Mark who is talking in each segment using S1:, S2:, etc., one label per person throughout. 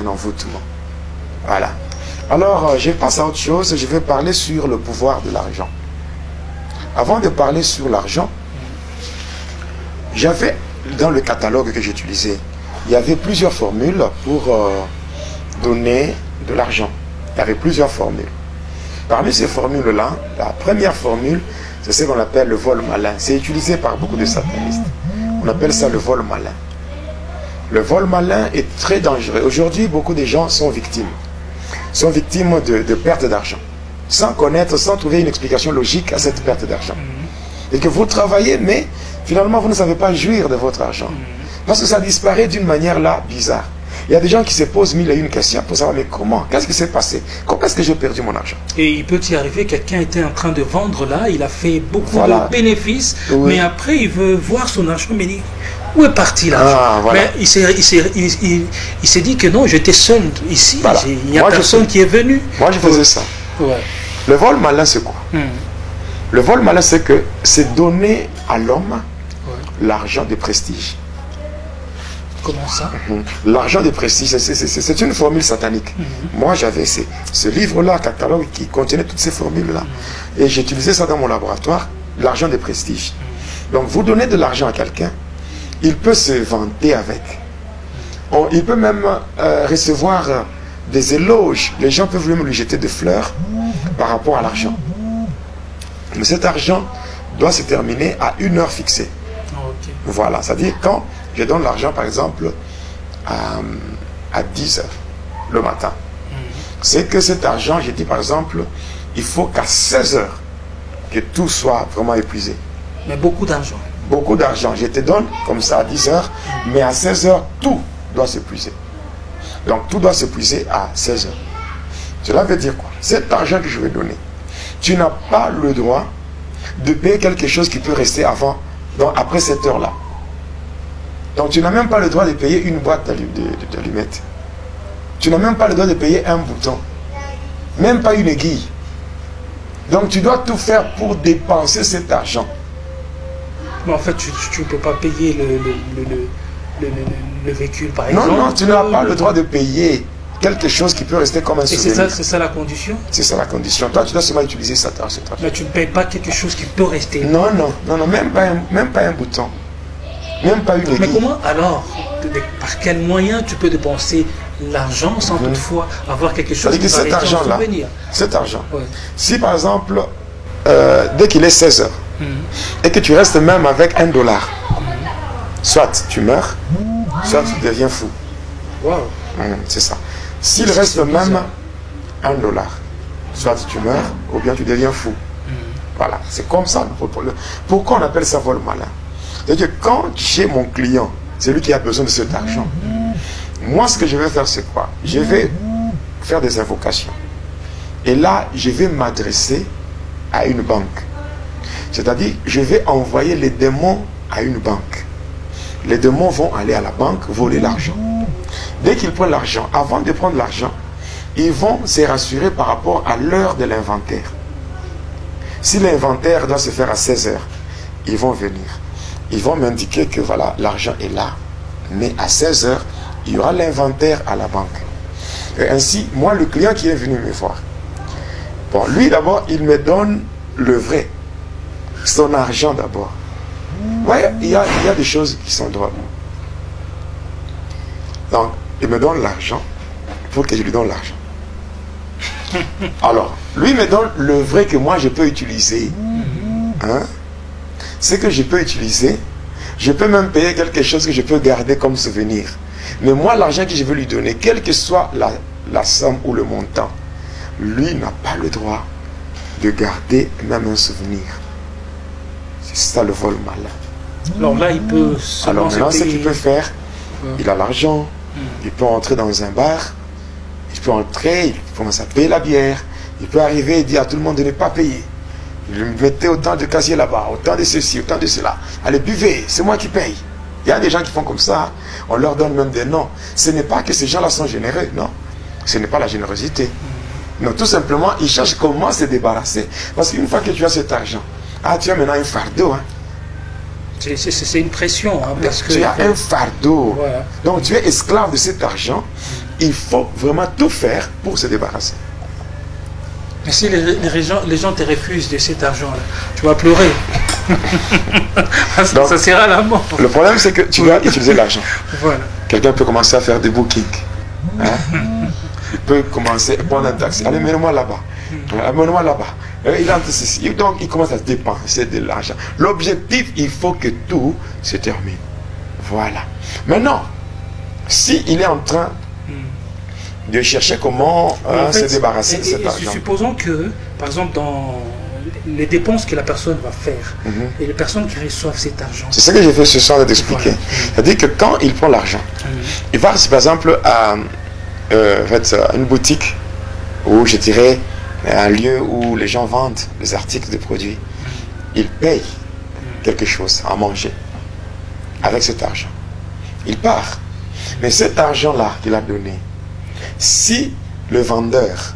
S1: un envoûtement. Voilà. Alors, je passe à autre chose, je vais parler sur le pouvoir de l'argent. Avant de parler sur l'argent, j'avais, dans le catalogue que j'utilisais, il y avait plusieurs formules pour donner de l'argent. Il y avait plusieurs formules. Parmi ces formules-là, la première formule, c'est ce qu'on appelle le vol malin. C'est utilisé par beaucoup de satanistes. On appelle ça le vol malin. Le vol malin est très dangereux. Aujourd'hui, beaucoup de gens sont victimes. Sont victimes de perte d'argent. Sans connaître, sans trouver une explication logique à cette perte d'argent. Et que vous travaillez, mais finalement, vous ne savez pas jouir de votre argent. Parce que ça disparaît d'une manière là bizarre. Il y a des gens qui se posent mille et une questions pour savoir, mais comment? Qu'est-ce qui s'est passé? Comment est-ce que j'ai perdu mon argent?
S2: Et il peut y arriver, quelqu'un était en train de vendre là, il a fait beaucoup de bénéfices, mais après il veut voir son argent, mais il dit, où est parti l'argent? Mais il s'est dit que non, j'étais seul ici, il n'y a personne qui est venu.
S1: Moi je faisais ça. Le vol malin c'est quoi? Le vol malin c'est que c'est donner à l'homme l'argent de prestige.
S2: Comment ça?
S1: L'argent de prestige, c'est une formule satanique. Moi, j'avais ce livre-là, catalogue, qui contenait toutes ces formules-là. Et j'utilisais ça dans mon laboratoire, l'argent de prestige. Donc, vous donnez de l'argent à quelqu'un, il peut se vanter avec. Il peut même recevoir des éloges. Les gens peuvent même lui jeter des fleurs par rapport à l'argent. Mais cet argent doit se terminer à une heure fixée. Voilà, c'est-à-dire quand je donne l'argent, par exemple, à 10 heures le matin. C'est que cet argent, j'ai dit, par exemple, il faut qu'à 16 heures, que tout soit vraiment épuisé.
S2: Mais beaucoup d'argent.
S1: Beaucoup d'argent. Je te donne comme ça à 10 heures, mais à 16 heures, tout doit s'épuiser. Donc, tout doit s'épuiser à 16 heures. Cela veut dire quoi? Cet argent que je vais donner, tu n'as pas le droit de payer quelque chose qui peut rester avant, donc après cette heure-là. Donc tu n'as même pas le droit de payer une boîte d'allumettes. Tu n'as même pas le droit de payer un bouton. Même pas une aiguille. Donc tu dois tout faire pour dépenser cet argent.
S2: Mais en fait, tu ne peux pas payer le véhicule, par exemple.
S1: Non, non, tu n'as pas le droit de payer quelque chose qui peut rester comme un souvenir.
S2: Et c'est ça la condition?
S1: C'est ça la condition. Toi, tu dois seulement utiliser cet argent.
S2: Mais tu ne payes pas quelque chose qui peut rester.
S1: Non, non, non, non, même pas un bouton. Même pas une aiguille.
S2: Mais comment alors, par quel moyen tu peux dépenser l'argent sans toutefois avoir quelque chose qui va rester en souvenir?
S1: Cet argent, si par exemple, dès qu'il est 16 heures, et que tu restes même avec $1, soit tu meurs, soit tu deviens fou.
S2: Wow.
S1: C'est ça. S'il reste même $1, soit tu meurs, ou bien tu deviens fou. Voilà, c'est comme ça. Pourquoi on appelle ça vol malin? C'est-à-dire que quand j'ai mon client, c'est lui qui a besoin de cet argent, moi ce que je vais faire c'est quoi? Je vais faire des invocations. Et là, je vais m'adresser à une banque. C'est-à-dire, je vais envoyer les démons à une banque. Les démons vont aller à la banque voler l'argent. Dès qu'ils prennent l'argent, avant de prendre l'argent, ils vont se rassurer par rapport à l'heure de l'inventaire. Si l'inventaire doit se faire à 16 heures, ils vont venir. Ils vont m'indiquer que voilà, l'argent est là, mais à 16 heures, il y aura l'inventaire à la banque. Et ainsi, moi, le client qui est venu me voir, bon, lui d'abord, il me donne le vrai, son argent d'abord. Ouais, il y a des choses qui sont drôles. Donc, il me donne l'argent pour que je lui donne l'argent. Alors, lui me donne le vrai que moi je peux utiliser. Hein? Ce que je peux utiliser, je peux même payer quelque chose que je peux garder comme souvenir. Mais moi, l'argent que je veux lui donner, quelle que soit la somme ou le montant, lui n'a pas le droit de garder même un souvenir. C'est ça le vol malin.
S2: Alors là, il peut...
S1: Alors maintenant, ce qu'il peut faire, il a l'argent, il peut entrer dans un bar, il peut entrer, il commence à payer la bière, il peut arriver et dire à tout le monde de ne pas payer. Il mettait autant de casiers là-bas, autant de ceci, autant de cela. Allez, buvez, c'est moi qui paye. Il y a des gens qui font comme ça, on leur donne même des noms. Ce n'est pas que ces gens-là sont généreux, non. Ce n'est pas la générosité. Non, tout simplement, ils cherchent comment se débarrasser. Parce qu'une fois que tu as cet argent, tu as maintenant un fardeau. Hein.
S2: C'est une pression. Hein, parce que
S1: tu as un fardeau. Voilà. Donc tu es esclave de cet argent. il faut vraiment tout faire pour se débarrasser.
S2: Mais si les gens te refusent de cet argent-là, tu vas pleurer. Donc, ça sera la mort.
S1: Le problème, c'est que tu dois utiliser l'argent.
S2: Voilà.
S1: Quelqu'un peut commencer à faire des bookings. Hein? Il peut commencer à prendre un taxi. Allez, mets-moi là-bas. Mets-moi là-bas. Il entre ceci. Donc, il commence à dépenser de l'argent. L'objectif, il faut que tout se termine. Voilà. Maintenant, s'il est en train de chercher comment se débarrasser de cet argent.
S2: Supposons que, par exemple, dans les dépenses que la personne va faire, et les personnes qui reçoivent cet argent.
S1: C'est ce que j'ai fait ce soir d'expliquer. Voilà. C'est-à-dire que quand il prend l'argent, il va, par exemple, à une boutique, ou je dirais un lieu où les gens vendent des articles de produits, il paye quelque chose à manger avec cet argent. Il part. Mais cet argent-là qu'il a donné, si le vendeur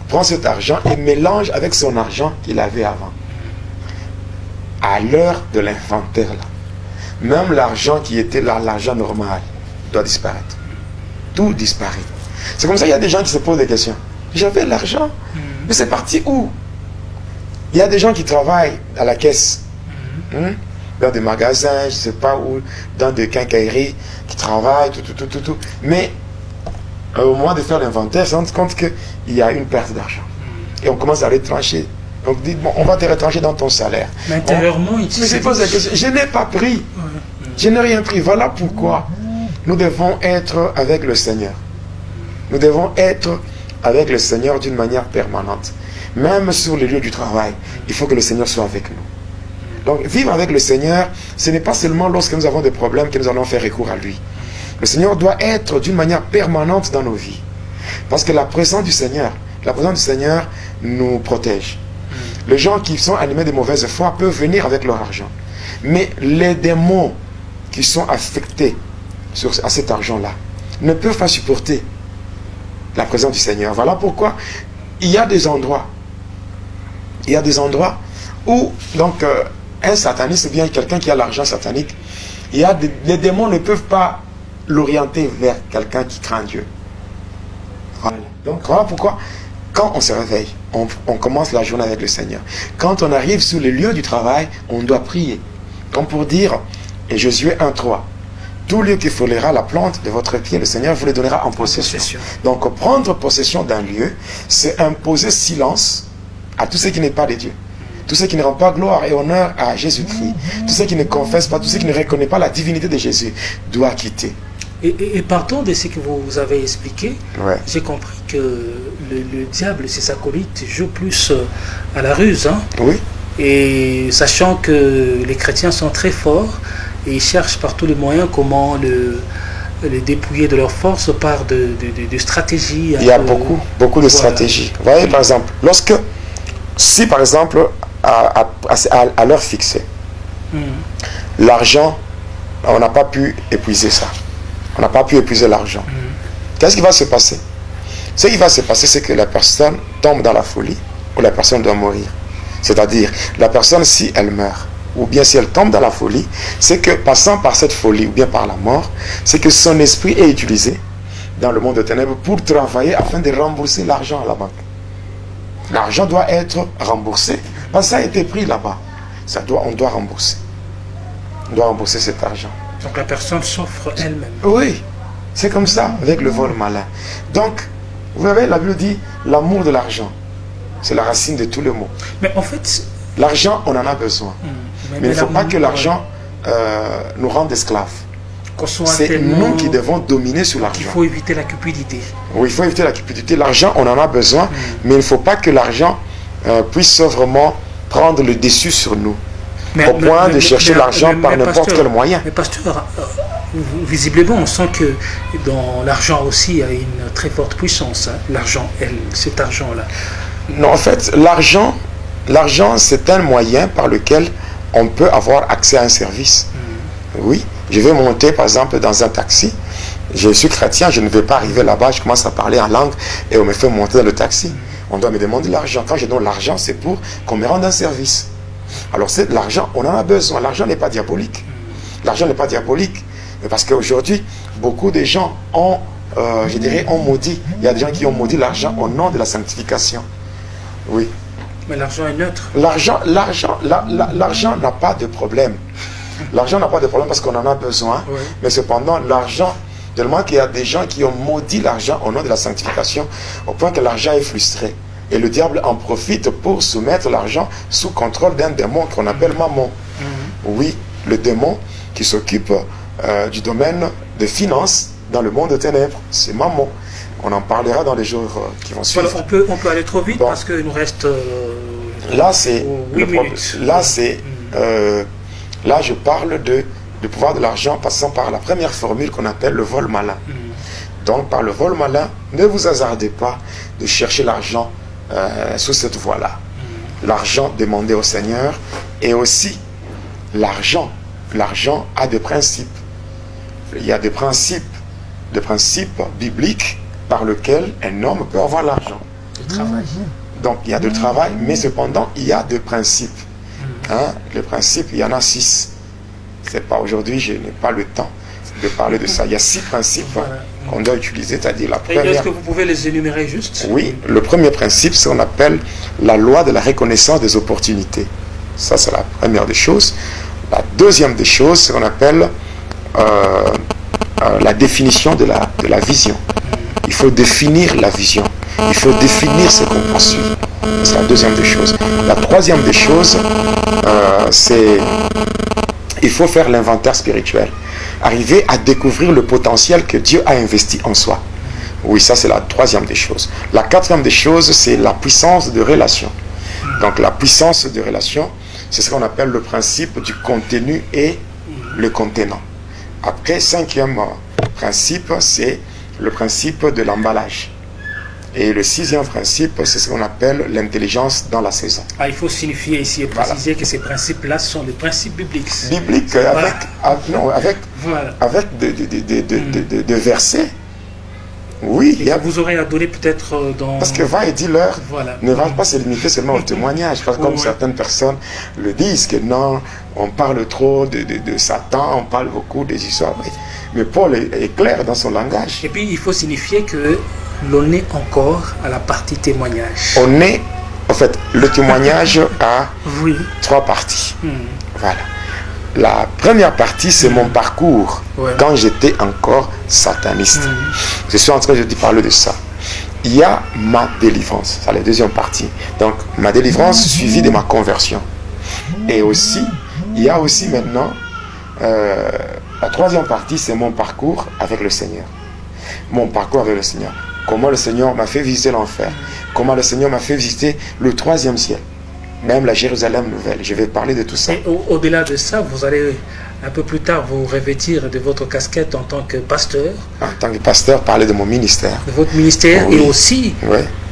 S1: prend cet argent et mélange avec son argent qu'il avait avant, à l'heure de l'inventaire, même l'argent qui était là, l'argent normal, doit disparaître. Tout disparaît. C'est comme ça qu'il y a des gens qui se posent des questions. J'avais l'argent, mais c'est parti où? Il y a des gens qui travaillent à la caisse, dans des magasins, je ne sais pas où, dans des quincailleries, qui travaillent, tout. Mais au moment de faire l'inventaire, on se rend compte qu'il y a une perte d'argent. Et on commence à retrancher. Donc, dit, bon, on va te retrancher dans ton salaire.
S2: Mais intérieurement, il
S1: se pose la question. Je n'ai pas pris. Je n'ai rien pris. Voilà pourquoi nous devons être avec le Seigneur. Nous devons être avec le Seigneur d'une manière permanente. Même sur les lieux du travail, il faut que le Seigneur soit avec nous. Donc, vivre avec le Seigneur, ce n'est pas seulement lorsque nous avons des problèmes que nous allons faire recours à lui. Le Seigneur doit être d'une manière permanente dans nos vies. Parce que la présence du Seigneur nous protège. Les gens qui sont animés de mauvaise foi peuvent venir avec leur argent. Mais les démons qui sont affectés à cet argent-là ne peuvent pas supporter la présence du Seigneur. Voilà pourquoi il y a des endroits. Où, donc, un sataniste, ou bien quelqu'un qui a l'argent satanique, les démons ne peuvent pas l'orienter vers quelqu'un qui craint Dieu. Voilà. Donc, voilà pourquoi, quand on se réveille, on commence la journée avec le Seigneur. Quand on arrive sur le lieu du travail, on doit prier. Comme pour dire, et Josué 1:3, tout lieu qui foulera la plante de votre pied, le Seigneur vous le donnera en possession. Donc, prendre possession d'un lieu, c'est imposer silence à tout ce qui n'est pas de Dieu. Tout ce qui ne rend pas gloire et honneur à Jésus-Christ, tout ce qui ne confesse pas, tout ce qui ne reconnaît pas la divinité de Jésus, doit quitter.
S2: Et partant de ce que vous avez expliqué, j'ai compris que le diable, ses acolytes, joue plus à la ruse. Hein? Oui. Et sachant que les chrétiens sont très forts, et ils cherchent par tous les moyens comment les dépouiller de leur force par de stratégies.
S1: Il y a beaucoup de stratégies. Vous voyez, par exemple, si par exemple, à l'heure fixée, l'argent, on n'a pas pu épuiser ça. On n'a pas pu épuiser l'argent. Qu'est-ce qui va se passer? Ce qui va se passer, c'est que la personne tombe dans la folie, ou la personne doit mourir. C'est-à-dire, la personne, si elle meurt, ou bien si elle tombe dans la folie, c'est que passant par cette folie, ou bien par la mort, c'est que son esprit est utilisé dans le monde des ténèbres pour travailler afin de rembourser l'argent à la banque. L'argent doit être remboursé. Parce que ça a été pris là-bas. On doit rembourser. On doit rembourser cet argent.
S2: Donc la personne souffre elle-même.
S1: Oui, c'est comme ça avec le vol malin. Donc, vous savez, la Bible dit l'amour de l'argent. C'est la racine de tous les maux.
S2: Mais en fait,
S1: l'argent, on en a besoin. Mais il ne faut pas que l'argent nous rende esclaves. C'est nous qui devons dominer sur l'argent.
S2: Il faut éviter la cupidité.
S1: Oui, il faut éviter la cupidité. L'argent, on en a besoin, mais il ne faut pas que l'argent puisse vraiment prendre le dessus sur nous. Au point de chercher l'argent par n'importe quel moyen.
S2: Mais pasteur, visiblement, on sent que dans l'argent aussi, il y a une très forte puissance. Hein. L'argent, cet argent-là.
S1: Non, en fait, l'argent, c'est un moyen par lequel on peut avoir accès à un service. Oui, je vais monter, par exemple, dans un taxi. Je suis chrétien, je ne vais pas arriver là-bas, je commence à parler en langue et on me fait monter dans le taxi. On doit me demander de l'argent. Quand je donne l'argent, c'est pour qu'on me rende un service. Alors, l'argent, on en a besoin. L'argent n'est pas diabolique. L'argent n'est pas diabolique. Mais parce qu'aujourd'hui, beaucoup de gens ont je dirais, ont maudit. Il y a des gens qui ont maudit l'argent au nom de la sanctification. Oui.
S2: Mais l'argent est neutre.
S1: L'argent n'a pas de problème. L'argent n'a pas de problème parce qu'on en a besoin. Oui. Mais cependant, l'argent, tellement qu'il y a des gens qui ont maudit l'argent au nom de la sanctification, au point que l'argent est frustré. Et le diable en profite pour soumettre l'argent sous contrôle d'un démon qu'on appelle Mammon. Oui, le démon qui s'occupe du domaine des finances dans le monde des ténèbres, c'est Mammon. On en parlera dans les jours qui vont suivre.
S2: Voilà, on peut aller trop vite parce qu'il nous reste
S1: là, c'est là, je parle du pouvoir de l'argent passant par la première formule qu'on appelle le vol malin. Donc, par le vol malin, ne vous hasardez pas de chercher l'argent sous cette voie-là. L'argent demandé au Seigneur, et aussi l'argent a des principes. Il y a des principes bibliques par lesquels un homme peut avoir l'argent.
S2: Le travail.
S1: Donc il y a du travail, mais cependant il y a des principes. Hein? Les principes, il y en a 6. C'est pas aujourd'hui, je n'ai pas le temps de parler de ça. Il y a 6 principes qu'on doit utiliser, c'est-à-dire la première.
S2: Est-ce que vous pouvez les énumérer juste?
S1: Oui, le premier principe, c'est ce qu'on appelle la loi de la reconnaissance des opportunités. Ça, c'est la première des choses. La deuxième des choses, c'est ce qu'on appelle la définition de la vision. Il faut définir la vision. Il faut définir ce qu'on poursuit. C'est la deuxième des choses. La troisième des choses, c'est il faut faire l'inventaire spirituel. Arriver à découvrir le potentiel que Dieu a investi en soi. Oui, ça c'est la troisième des choses. La quatrième des choses, c'est la puissance de relation. Donc la puissance de relation, c'est ce qu'on appelle le principe du contenu et le contenant. Après, cinquième principe, c'est le principe de l'emballage. Et le sixième principe, c'est ce qu'on appelle l'intelligence dans la saison.
S2: Ah, il faut signifier ici et préciser que ces principes-là sont des principes bibliques.
S1: Bibliques, avec des versets. Oui.
S2: Vous aurez à donner peut-être dans...
S1: Parce que va et dis-leur ne va pas se limiter seulement au témoignage. Parce que comme certaines personnes le disent, que non, on parle trop de Satan, on parle beaucoup des histoires. Mais Paul est clair dans son langage.
S2: Et puis il faut signifier que l'on est encore à la partie témoignage.
S1: On est, en fait, le témoignage a 3 parties. Voilà. La première partie, c'est mon parcours quand j'étais encore sataniste. Je suis en train de te parler de ça. Il y a ma délivrance, c'est la deuxième partie. Donc, ma délivrance suivie de ma conversion. Et aussi, il y a aussi maintenant, la troisième partie, c'est mon parcours avec le Seigneur. Mon parcours avec le Seigneur. Comment le Seigneur m'a fait visiter l'enfer. Comment le Seigneur m'a fait visiter le 3e ciel. Même la Jérusalem nouvelle. Je vais parler de tout ça.
S2: Et au-delà de ça, vous allez un peu plus tard vous revêtir de votre casquette en tant que pasteur.
S1: En tant que pasteur, parler de mon ministère.
S2: De votre ministère et aussi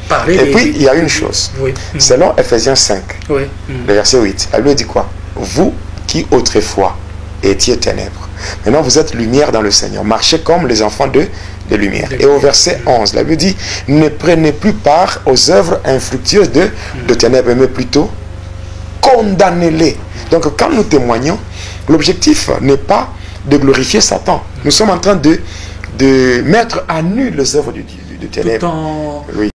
S2: parler
S1: Et puis, il y a une chose. Selon Ephésiens 5, le verset 8, la Bible dit quoi? Vous qui autrefois étiez ténèbres, maintenant vous êtes lumière dans le Seigneur. Marchez comme les enfants de lumière. Et au verset 11, la Bible dit, ne prenez plus part aux œuvres infructueuses de ténèbres, mais plutôt condamnez-les. Donc quand nous témoignons, l'objectif n'est pas de glorifier Satan. Nous sommes en train de mettre à nu les œuvres de ténèbres.
S2: Tout en...
S1: Oui.